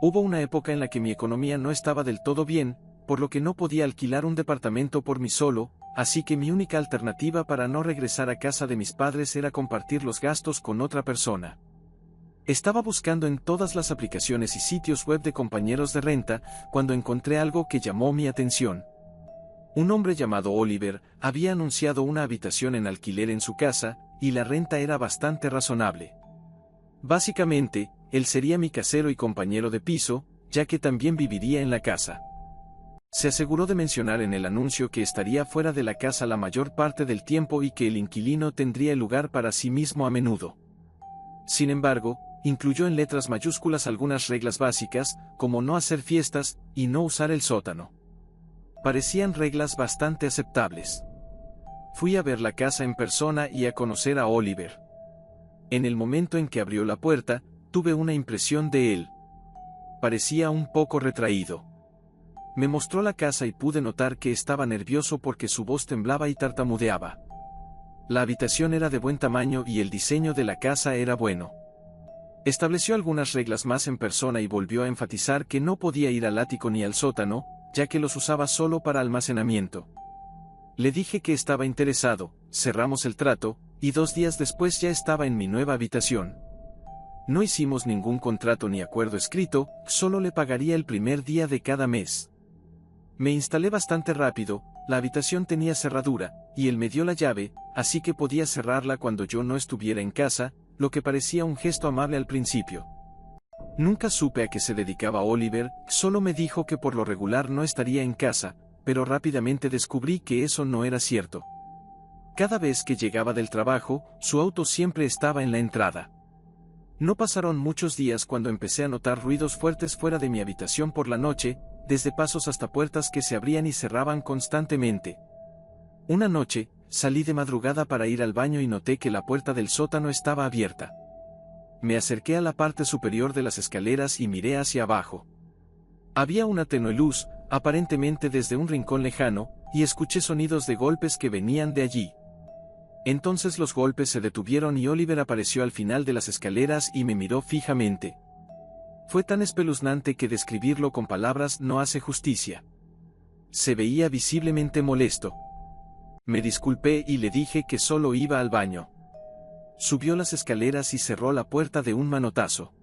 Hubo una época en la que mi economía no estaba del todo bien, por lo que no podía alquilar un departamento por mí solo, así que mi única alternativa para no regresar a casa de mis padres era compartir los gastos con otra persona. Estaba buscando en todas las aplicaciones y sitios web de compañeros de renta, cuando encontré algo que llamó mi atención. Un hombre llamado Oliver había anunciado una habitación en alquiler en su casa, y la renta era bastante razonable. Básicamente, él sería mi casero y compañero de piso, ya que también viviría en la casa. Se aseguró de mencionar en el anuncio que estaría fuera de la casa la mayor parte del tiempo y que el inquilino tendría el lugar para sí mismo a menudo. Sin embargo, incluyó en letras mayúsculas algunas reglas básicas, como no hacer fiestas y no usar el sótano. Parecían reglas bastante aceptables. Fui a ver la casa en persona y a conocer a Oliver. En el momento en que abrió la puerta, tuve una impresión de él. Parecía un poco retraído. Me mostró la casa y pude notar que estaba nervioso porque su voz temblaba y tartamudeaba. La habitación era de buen tamaño y el diseño de la casa era bueno. Estableció algunas reglas más en persona y volvió a enfatizar que no podía ir al ático ni al sótano, ya que los usaba solo para almacenamiento. Le dije que estaba interesado, cerramos el trato, y 2 días después ya estaba en mi nueva habitación. No hicimos ningún contrato ni acuerdo escrito, solo le pagaría el primer día de cada mes. Me instalé bastante rápido, la habitación tenía cerradura, y él me dio la llave, así que podía cerrarla cuando yo no estuviera en casa, lo que parecía un gesto amable al principio. Nunca supe a qué se dedicaba Oliver, solo me dijo que por lo regular no estaría en casa, pero rápidamente descubrí que eso no era cierto. Cada vez que llegaba del trabajo, su auto siempre estaba en la entrada. No pasaron muchos días cuando empecé a notar ruidos fuertes fuera de mi habitación por la noche, desde pasos hasta puertas que se abrían y cerraban constantemente. Una noche, salí de madrugada para ir al baño y noté que la puerta del sótano estaba abierta. Me acerqué a la parte superior de las escaleras y miré hacia abajo. Había una tenue luz, aparentemente desde un rincón lejano, y escuché sonidos de golpes que venían de allí. Entonces los golpes se detuvieron y Oliver apareció al final de las escaleras y me miró fijamente. Fue tan espeluznante que describirlo con palabras no hace justicia. Se veía visiblemente molesto. Me disculpé y le dije que solo iba al baño. Subió las escaleras y cerró la puerta de un manotazo.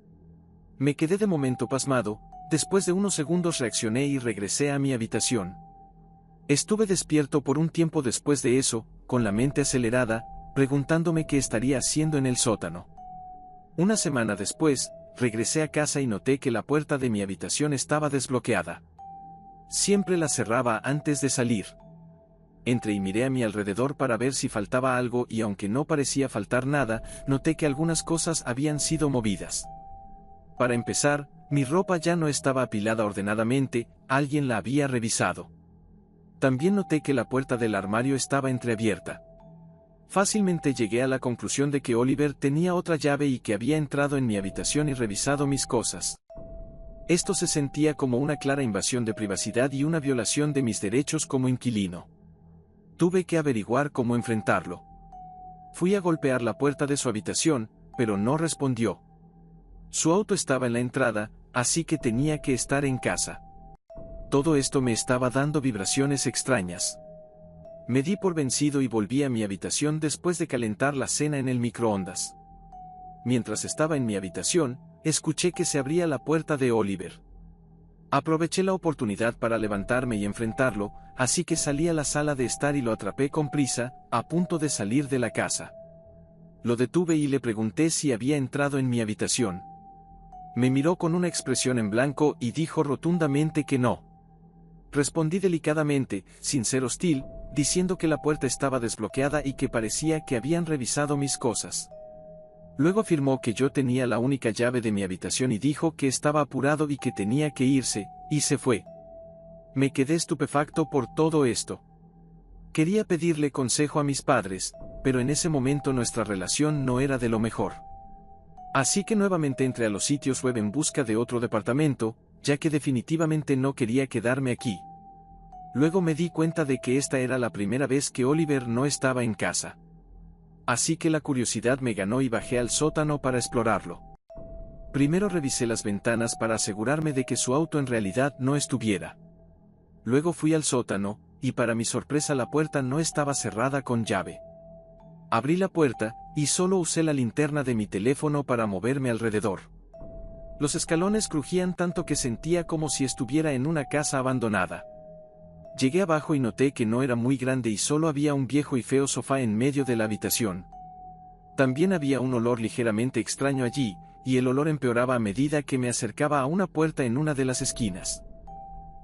Me quedé de momento pasmado, después de unos segundos reaccioné y regresé a mi habitación. Estuve despierto por un tiempo después de eso, con la mente acelerada, preguntándome qué estaría haciendo en el sótano. Una semana después, regresé a casa y noté que la puerta de mi habitación estaba desbloqueada. Siempre la cerraba antes de salir. Entré y miré a mi alrededor para ver si faltaba algo y aunque no parecía faltar nada, noté que algunas cosas habían sido movidas. Para empezar, mi ropa ya no estaba apilada ordenadamente, alguien la había revisado. También noté que la puerta del armario estaba entreabierta. Fácilmente llegué a la conclusión de que Oliver tenía otra llave y que había entrado en mi habitación y revisado mis cosas. Esto se sentía como una clara invasión de privacidad y una violación de mis derechos como inquilino. Tuve que averiguar cómo enfrentarlo. Fui a golpear la puerta de su habitación, pero no respondió. Su auto estaba en la entrada, así que tenía que estar en casa. Todo esto me estaba dando vibraciones extrañas. Me di por vencido y volví a mi habitación después de calentar la cena en el microondas. Mientras estaba en mi habitación, escuché que se abría la puerta de Oliver. Aproveché la oportunidad para levantarme y enfrentarlo, así que salí a la sala de estar y lo atrapé con prisa, a punto de salir de la casa. Lo detuve y le pregunté si había entrado en mi habitación. Me miró con una expresión en blanco y dijo rotundamente que no. Respondí delicadamente, sin ser hostil, diciendo que la puerta estaba desbloqueada y que parecía que habían revisado mis cosas. Luego afirmó que yo tenía la única llave de mi habitación y dijo que estaba apurado y que tenía que irse, y se fue. Me quedé estupefacto por todo esto. Quería pedirle consejo a mis padres, pero en ese momento nuestra relación no era de lo mejor. Así que nuevamente entré a los sitios web en busca de otro departamento, ya que definitivamente no quería quedarme aquí. Luego me di cuenta de que esta era la primera vez que Oliver no estaba en casa. Así que la curiosidad me ganó y bajé al sótano para explorarlo. Primero revisé las ventanas para asegurarme de que su auto en realidad no estuviera. Luego fui al sótano, y para mi sorpresa la puerta no estaba cerrada con llave. Abrí la puerta, y solo usé la linterna de mi teléfono para moverme alrededor. Los escalones crujían tanto que sentía como si estuviera en una casa abandonada. Llegué abajo y noté que no era muy grande y solo había un viejo y feo sofá en medio de la habitación. También había un olor ligeramente extraño allí, y el olor empeoraba a medida que me acercaba a una puerta en una de las esquinas.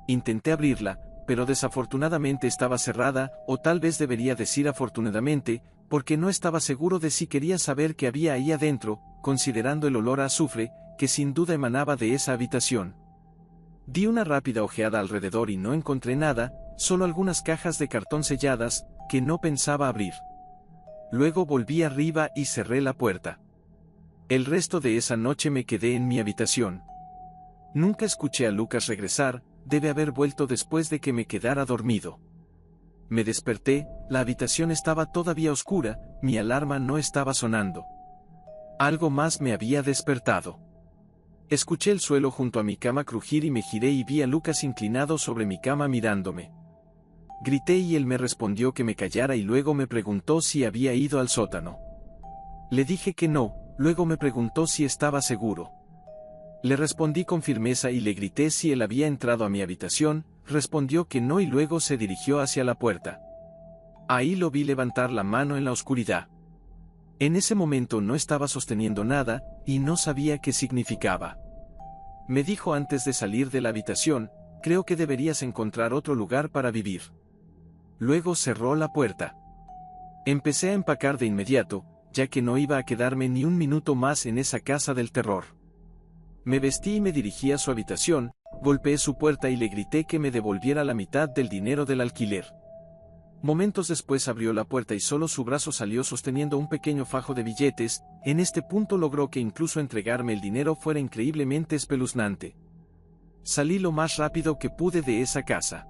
Intenté abrirla, pero desafortunadamente estaba cerrada, o tal vez debería decir afortunadamente, porque no estaba seguro de si quería saber qué había ahí adentro, considerando el olor a azufre, que sin duda emanaba de esa habitación. Di una rápida ojeada alrededor y no encontré nada, solo algunas cajas de cartón selladas, que no pensaba abrir. Luego volví arriba y cerré la puerta. El resto de esa noche me quedé en mi habitación. Nunca escuché a Lucas regresar, debe haber vuelto después de que me quedara dormido. Me desperté, la habitación estaba todavía oscura, mi alarma no estaba sonando. Algo más me había despertado. Escuché el suelo junto a mi cama crujir y me giré y vi a Lucas inclinado sobre mi cama mirándome. Grité y él me respondió que me callara y luego me preguntó si había ido al sótano. Le dije que no, luego me preguntó si estaba seguro. Le respondí con firmeza y le grité si él había entrado a mi habitación, respondió que no y luego se dirigió hacia la puerta. Ahí lo vi levantar la mano en la oscuridad. En ese momento no estaba sosteniendo nada, y no sabía qué significaba. Me dijo antes de salir de la habitación, creo que deberías encontrar otro lugar para vivir. Luego cerró la puerta. Empecé a empacar de inmediato, ya que no iba a quedarme ni un minuto más en esa casa del terror. Me vestí y me dirigí a su habitación, golpeé su puerta y le grité que me devolviera la mitad del dinero del alquiler. Momentos después abrió la puerta y solo su brazo salió sosteniendo un pequeño fajo de billetes. En este punto logró que incluso entregarme el dinero fuera increíblemente espeluznante. Salí lo más rápido que pude de esa casa.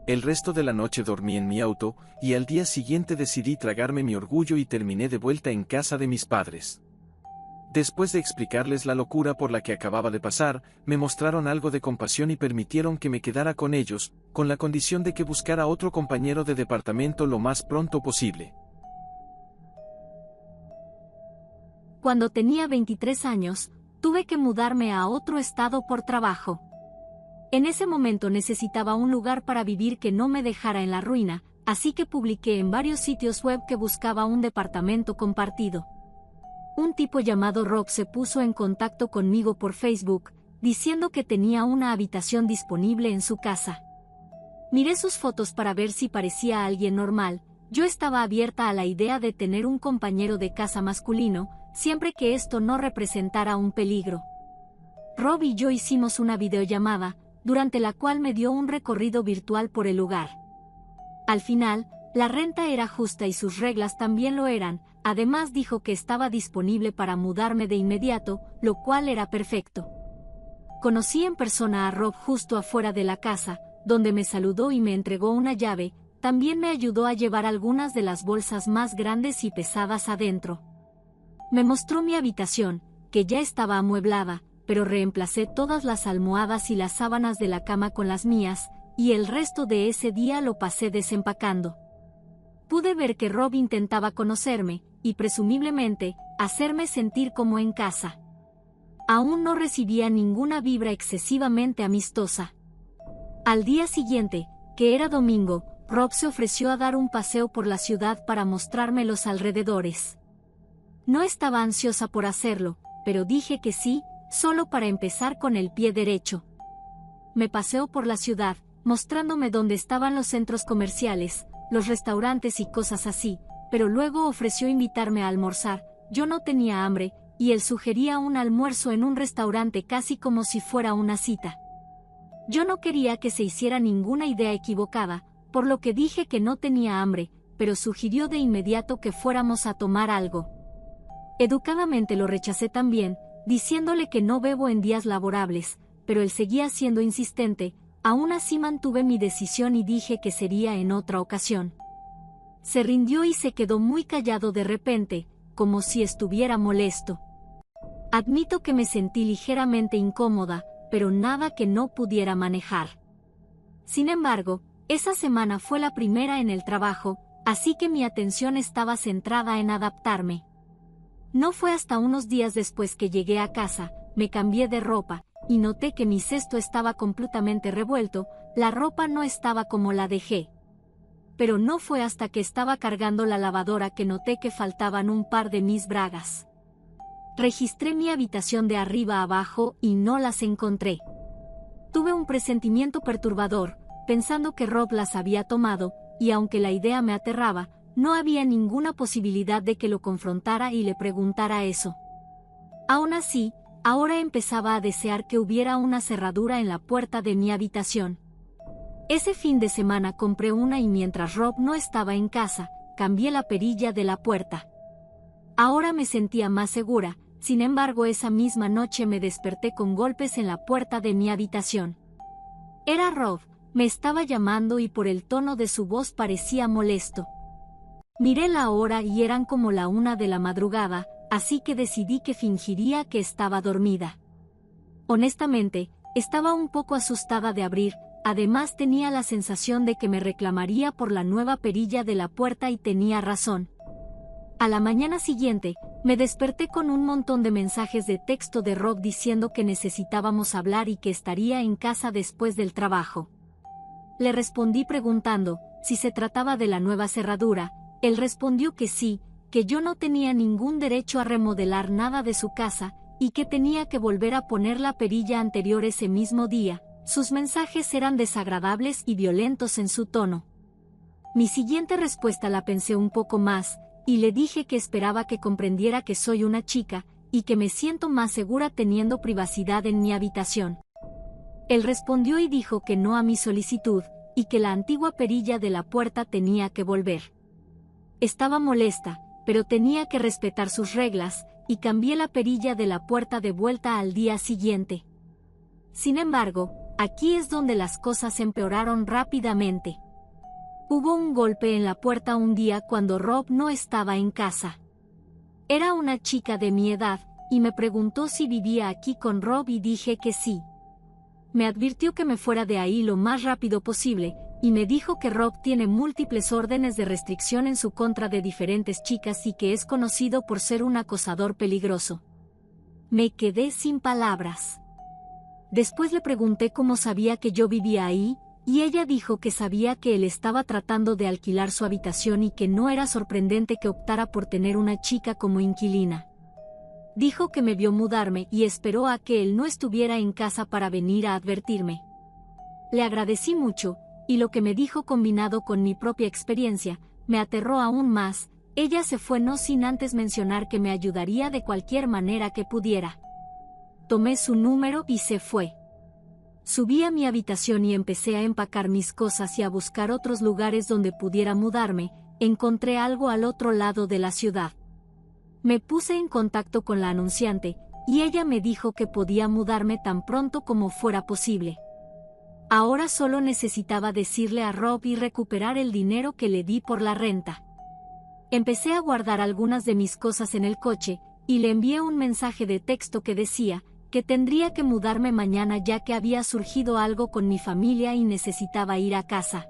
El resto de la noche dormí en mi auto, y al día siguiente decidí tragarme mi orgullo y terminé de vuelta en casa de mis padres. Después de explicarles la locura por la que acababa de pasar, me mostraron algo de compasión y permitieron que me quedara con ellos, con la condición de que buscara otro compañero de departamento lo más pronto posible. Cuando tenía 23 años, tuve que mudarme a otro estado por trabajo. En ese momento necesitaba un lugar para vivir que no me dejara en la ruina, así que publiqué en varios sitios web que buscaba un departamento compartido. Un tipo llamado Rob se puso en contacto conmigo por Facebook, diciendo que tenía una habitación disponible en su casa. Miré sus fotos para ver si parecía alguien normal. Yo estaba abierta a la idea de tener un compañero de casa masculino, siempre que esto no representara un peligro. Rob y yo hicimos una videollamada, durante la cual me dio un recorrido virtual por el lugar. Al final, la renta era justa y sus reglas también lo eran. Además dijo que estaba disponible para mudarme de inmediato, lo cual era perfecto. Conocí en persona a Rob justo afuera de la casa, donde me saludó y me entregó una llave. También me ayudó a llevar algunas de las bolsas más grandes y pesadas adentro. Me mostró mi habitación, que ya estaba amueblada, pero reemplacé todas las almohadas y las sábanas de la cama con las mías, y el resto de ese día lo pasé desempacando. Pude ver que Rob intentaba conocerme, y presumiblemente, hacerme sentir como en casa. Aún no recibía ninguna vibra excesivamente amistosa. Al día siguiente, que era domingo, Rob se ofreció a dar un paseo por la ciudad para mostrarme los alrededores. No estaba ansiosa por hacerlo, pero dije que sí, solo para empezar con el pie derecho. Me paseó por la ciudad, mostrándome dónde estaban los centros comerciales, los restaurantes y cosas así, pero luego ofreció invitarme a almorzar. Yo no tenía hambre, y él sugería un almuerzo en un restaurante casi como si fuera una cita. Yo no quería que se hiciera ninguna idea equivocada, por lo que dije que no tenía hambre, pero sugirió de inmediato que fuéramos a tomar algo. Educadamente lo rechacé también, diciéndole que no bebo en días laborables, pero él seguía siendo insistente. Aún así mantuve mi decisión y dije que sería en otra ocasión. Se rindió y se quedó muy callado de repente, como si estuviera molesto. Admito que me sentí ligeramente incómoda, pero nada que no pudiera manejar. Sin embargo, esa semana fue la primera en el trabajo, así que mi atención estaba centrada en adaptarme. No fue hasta unos días después que llegué a casa, me cambié de ropa, y noté que mi cesto estaba completamente revuelto, la ropa no estaba como la dejé. Pero no fue hasta que estaba cargando la lavadora que noté que faltaban un par de mis bragas. Registré mi habitación de arriba a abajo y no las encontré. Tuve un presentimiento perturbador, pensando que Rob las había tomado, y aunque la idea me aterraba, no había ninguna posibilidad de que lo confrontara y le preguntara eso. Aún así, ahora empezaba a desear que hubiera una cerradura en la puerta de mi habitación. Ese fin de semana compré una y mientras Rob no estaba en casa, cambié la perilla de la puerta. Ahora me sentía más segura, sin embargo esa misma noche me desperté con golpes en la puerta de mi habitación. Era Rob, me estaba llamando y por el tono de su voz parecía molesto. Miré la hora y eran como la 1 de la madrugada, así que decidí que fingiría que estaba dormida. Honestamente, estaba un poco asustada de abrir, además tenía la sensación de que me reclamaría por la nueva perilla de la puerta y tenía razón. A la mañana siguiente, me desperté con un montón de mensajes de texto de Rob diciendo que necesitábamos hablar y que estaría en casa después del trabajo. Le respondí preguntando si se trataba de la nueva cerradura. Él respondió que sí, que yo no tenía ningún derecho a remodelar nada de su casa, y que tenía que volver a poner la perilla anterior ese mismo día. Sus mensajes eran desagradables y violentos en su tono. Mi siguiente respuesta la pensé un poco más, y le dije que esperaba que comprendiera que soy una chica, y que me siento más segura teniendo privacidad en mi habitación. Él respondió y dijo que no a mi solicitud, y que la antigua perilla de la puerta tenía que volver. Estaba molesta, pero tenía que respetar sus reglas, y cambié la perilla de la puerta de vuelta al día siguiente. Sin embargo, aquí es donde las cosas empeoraron rápidamente. Hubo un golpe en la puerta un día cuando Rob no estaba en casa. Era una chica de mi edad, y me preguntó si vivía aquí con Rob y dije que sí. Me advirtió que me fuera de ahí lo más rápido posible, y me dijo que Rob tiene múltiples órdenes de restricción en su contra de diferentes chicas y que es conocido por ser un acosador peligroso. Me quedé sin palabras. Después le pregunté cómo sabía que yo vivía ahí, y ella dijo que sabía que él estaba tratando de alquilar su habitación y que no era sorprendente que optara por tener una chica como inquilina. Dijo que me vio mudarme y esperó a que él no estuviera en casa para venir a advertirme. Le agradecí mucho, y lo que me dijo combinado con mi propia experiencia, me aterró aún más. Ella se fue no sin antes mencionar que me ayudaría de cualquier manera que pudiera. Tomé su número y se fue. Subí a mi habitación y empecé a empacar mis cosas y a buscar otros lugares donde pudiera mudarme. Encontré algo al otro lado de la ciudad. Me puse en contacto con la anunciante, y ella me dijo que podía mudarme tan pronto como fuera posible. Ahora solo necesitaba decirle a Rob y recuperar el dinero que le di por la renta. Empecé a guardar algunas de mis cosas en el coche, y le envié un mensaje de texto que decía que tendría que mudarme mañana ya que había surgido algo con mi familia y necesitaba ir a casa.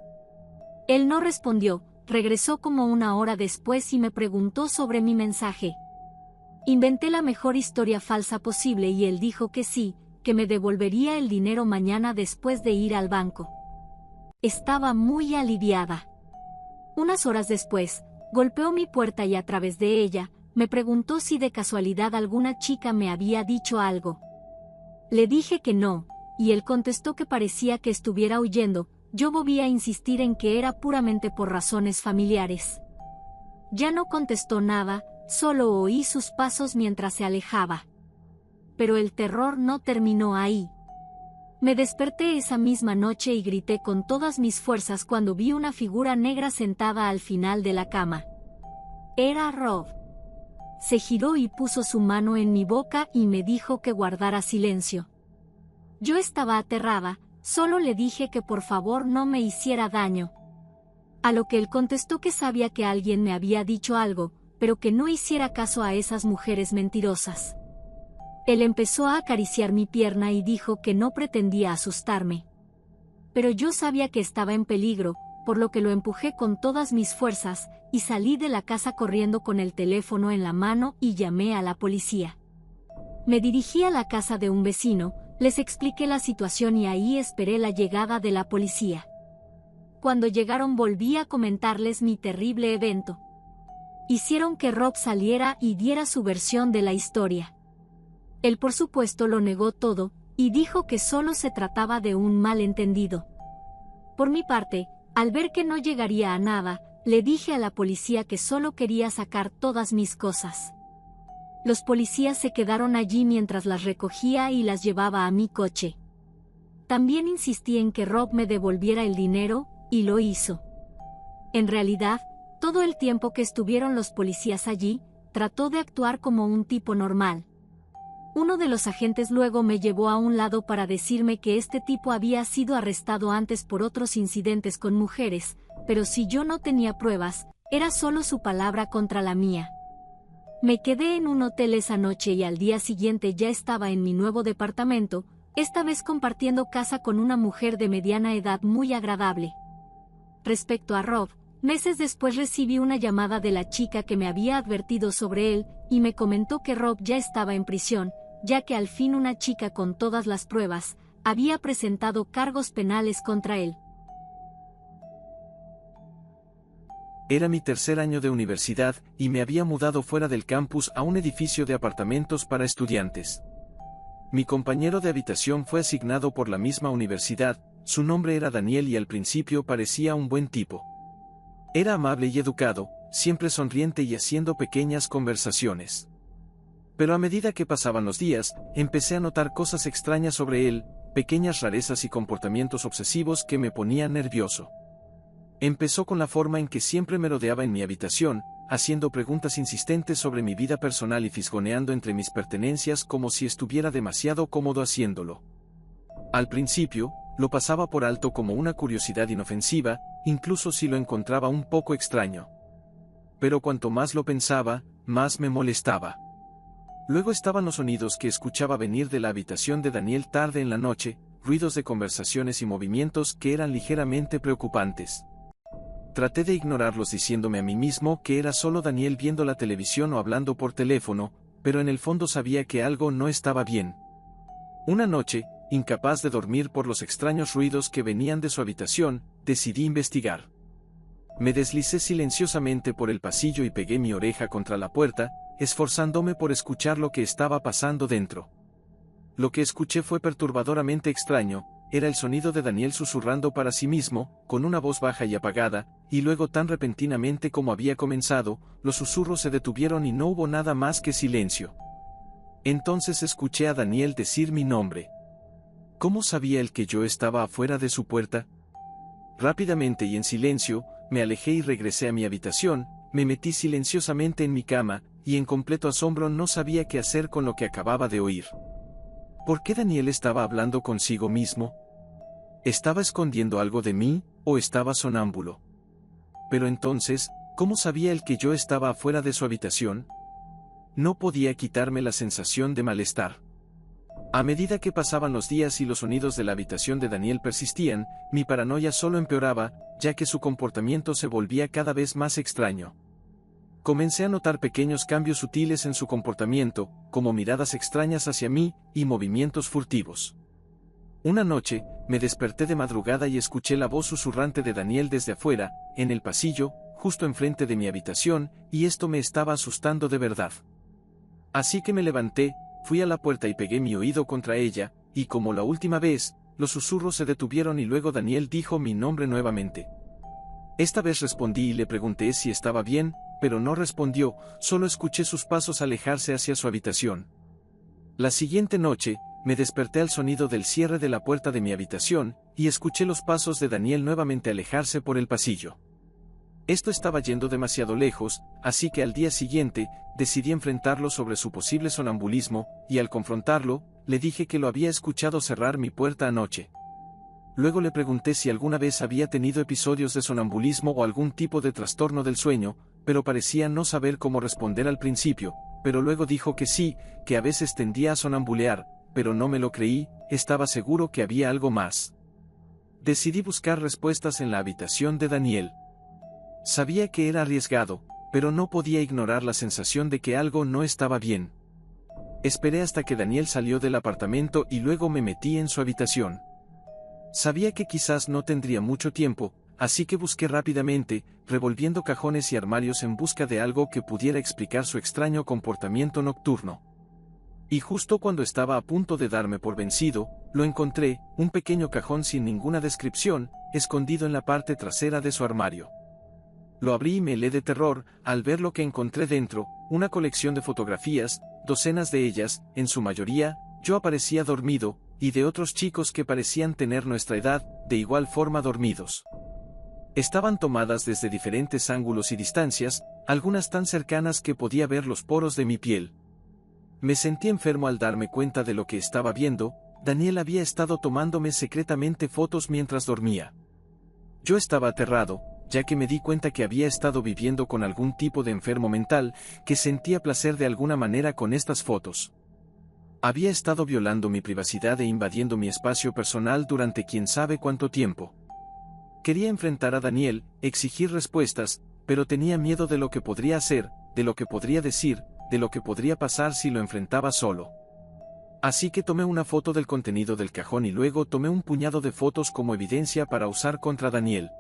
Él no respondió, regresó como 1 hora después y me preguntó sobre mi mensaje. Inventé la mejor historia falsa posible y él dijo que sí, que me devolvería el dinero mañana después de ir al banco. Estaba muy aliviada. Unas horas después, golpeó mi puerta y a través de ella, me preguntó si de casualidad alguna chica me había dicho algo. Le dije que no, y él contestó que parecía que estuviera huyendo. Yo volví a insistir en que era puramente por razones familiares. Ya no contestó nada, solo oí sus pasos mientras se alejaba. Pero el terror no terminó ahí. Me desperté esa misma noche y grité con todas mis fuerzas cuando vi una figura negra sentada al final de la cama. Era Rob. Se giró y puso su mano en mi boca y me dijo que guardara silencio. Yo estaba aterrada, solo le dije que por favor no me hiciera daño. A lo que él contestó que sabía que alguien me había dicho algo, pero que no hiciera caso a esas mujeres mentirosas. Él empezó a acariciar mi pierna y dijo que no pretendía asustarme. Pero yo sabía que estaba en peligro, por lo que lo empujé con todas mis fuerzas, y salí de la casa corriendo con el teléfono en la mano y llamé a la policía. Me dirigí a la casa de un vecino, les expliqué la situación y ahí esperé la llegada de la policía. Cuando llegaron volví a comentarles mi terrible evento. Hicieron que Rob saliera y diera su versión de la historia. Él por supuesto lo negó todo, y dijo que solo se trataba de un malentendido. Por mi parte, al ver que no llegaría a nada, le dije a la policía que solo quería sacar todas mis cosas. Los policías se quedaron allí mientras las recogía y las llevaba a mi coche. También insistí en que Rob me devolviera el dinero, y lo hizo. En realidad, todo el tiempo que estuvieron los policías allí, trató de actuar como un tipo normal. Uno de los agentes luego me llevó a un lado para decirme que este tipo había sido arrestado antes por otros incidentes con mujeres, pero si yo no tenía pruebas, era solo su palabra contra la mía. Me quedé en un hotel esa noche y al día siguiente ya estaba en mi nuevo departamento, esta vez compartiendo casa con una mujer de mediana edad muy agradable. Respecto a Rob, meses después recibí una llamada de la chica que me había advertido sobre él, y me comentó que Rob ya estaba en prisión, ya que al fin una chica con todas las pruebas, había presentado cargos penales contra él. Era mi tercer año de universidad, y me había mudado fuera del campus a un edificio de apartamentos para estudiantes. Mi compañero de habitación fue asignado por la misma universidad, su nombre era Daniel y al principio parecía un buen tipo. Era amable y educado, siempre sonriente y haciendo pequeñas conversaciones. Pero a medida que pasaban los días, empecé a notar cosas extrañas sobre él, pequeñas rarezas y comportamientos obsesivos que me ponían nervioso. Empezó con la forma en que siempre me rodeaba en mi habitación, haciendo preguntas insistentes sobre mi vida personal y fisgoneando entre mis pertenencias como si estuviera demasiado cómodo haciéndolo. Al principio, lo pasaba por alto como una curiosidad inofensiva, incluso si lo encontraba un poco extraño. Pero cuanto más lo pensaba, más me molestaba. Luego estaban los sonidos que escuchaba venir de la habitación de Daniel tarde en la noche, ruidos de conversaciones y movimientos que eran ligeramente preocupantes. Traté de ignorarlos diciéndome a mí mismo que era solo Daniel viendo la televisión o hablando por teléfono, pero en el fondo sabía que algo no estaba bien. Una noche, incapaz de dormir por los extraños ruidos que venían de su habitación, decidí investigar. Me deslicé silenciosamente por el pasillo y pegué mi oreja contra la puerta, esforzándome por escuchar lo que estaba pasando dentro. Lo que escuché fue perturbadoramente extraño, era el sonido de Daniel susurrando para sí mismo, con una voz baja y apagada, y luego tan repentinamente como había comenzado, los susurros se detuvieron y no hubo nada más que silencio. Entonces escuché a Daniel decir mi nombre. ¿Cómo sabía él que yo estaba afuera de su puerta? Rápidamente y en silencio, me alejé y regresé a mi habitación, me metí silenciosamente en mi cama, y en completo asombro no sabía qué hacer con lo que acababa de oír. ¿Por qué Daniel estaba hablando consigo mismo? ¿Estaba escondiendo algo de mí, o estaba sonámbulo? Pero entonces, ¿cómo sabía él que yo estaba afuera de su habitación? No podía quitarme la sensación de malestar. A medida que pasaban los días y los sonidos de la habitación de Daniel persistían, mi paranoia solo empeoraba, ya que su comportamiento se volvía cada vez más extraño. Comencé a notar pequeños cambios sutiles en su comportamiento, como miradas extrañas hacia mí, y movimientos furtivos. Una noche, me desperté de madrugada y escuché la voz susurrante de Daniel desde afuera, en el pasillo, justo enfrente de mi habitación, y esto me estaba asustando de verdad. Así que me levanté, fui a la puerta y pegué mi oído contra ella, y como la última vez, los susurros se detuvieron y luego Daniel dijo mi nombre nuevamente. Esta vez respondí y le pregunté si estaba bien, pero no respondió, solo escuché sus pasos alejarse hacia su habitación. La siguiente noche, me desperté al sonido del cierre de la puerta de mi habitación, y escuché los pasos de Daniel nuevamente alejarse por el pasillo. Esto estaba yendo demasiado lejos, así que al día siguiente, decidí enfrentarlo sobre su posible sonambulismo, y al confrontarlo, le dije que lo había escuchado cerrar mi puerta anoche. Luego le pregunté si alguna vez había tenido episodios de sonambulismo o algún tipo de trastorno del sueño, pero parecía no saber cómo responder al principio, pero luego dijo que sí, que a veces tendía a sonambulear, pero no me lo creí, estaba seguro que había algo más. Decidí buscar respuestas en la habitación de Daniel. Sabía que era arriesgado, pero no podía ignorar la sensación de que algo no estaba bien. Esperé hasta que Daniel salió del apartamento y luego me metí en su habitación. Sabía que quizás no tendría mucho tiempo, así que busqué rápidamente, revolviendo cajones y armarios en busca de algo que pudiera explicar su extraño comportamiento nocturno. Y justo cuando estaba a punto de darme por vencido, lo encontré, un pequeño cajón sin ninguna descripción, escondido en la parte trasera de su armario. Lo abrí y me helé de terror, al ver lo que encontré dentro, una colección de fotografías, docenas de ellas, en su mayoría, yo aparecía dormido, y de otros chicos que parecían tener nuestra edad, de igual forma dormidos. Estaban tomadas desde diferentes ángulos y distancias, algunas tan cercanas que podía ver los poros de mi piel. Me sentí enfermo al darme cuenta de lo que estaba viendo. Daniel había estado tomándome secretamente fotos mientras dormía. Yo estaba aterrado, ya que me di cuenta que había estado viviendo con algún tipo de enfermo mental, que sentía placer de alguna manera con estas fotos. Había estado violando mi privacidad e invadiendo mi espacio personal durante quién sabe cuánto tiempo. Quería enfrentar a Daniel, exigir respuestas, pero tenía miedo de lo que podría hacer, de lo que podría decir, de lo que podría pasar si lo enfrentaba solo. Así que tomé una foto del contenido del cajón y luego tomé un puñado de fotos como evidencia para usar contra Daniel.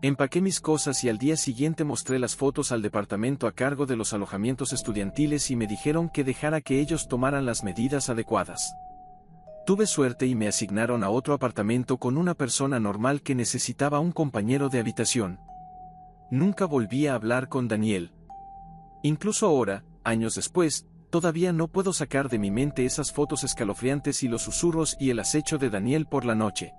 Empaqué mis cosas y al día siguiente mostré las fotos al departamento a cargo de los alojamientos estudiantiles y me dijeron que dejara que ellos tomaran las medidas adecuadas. Tuve suerte y me asignaron a otro apartamento con una persona normal que necesitaba un compañero de habitación. Nunca volví a hablar con Daniel. Incluso ahora, años después, todavía no puedo sacar de mi mente esas fotos escalofriantes y los susurros y el acecho de Daniel por la noche.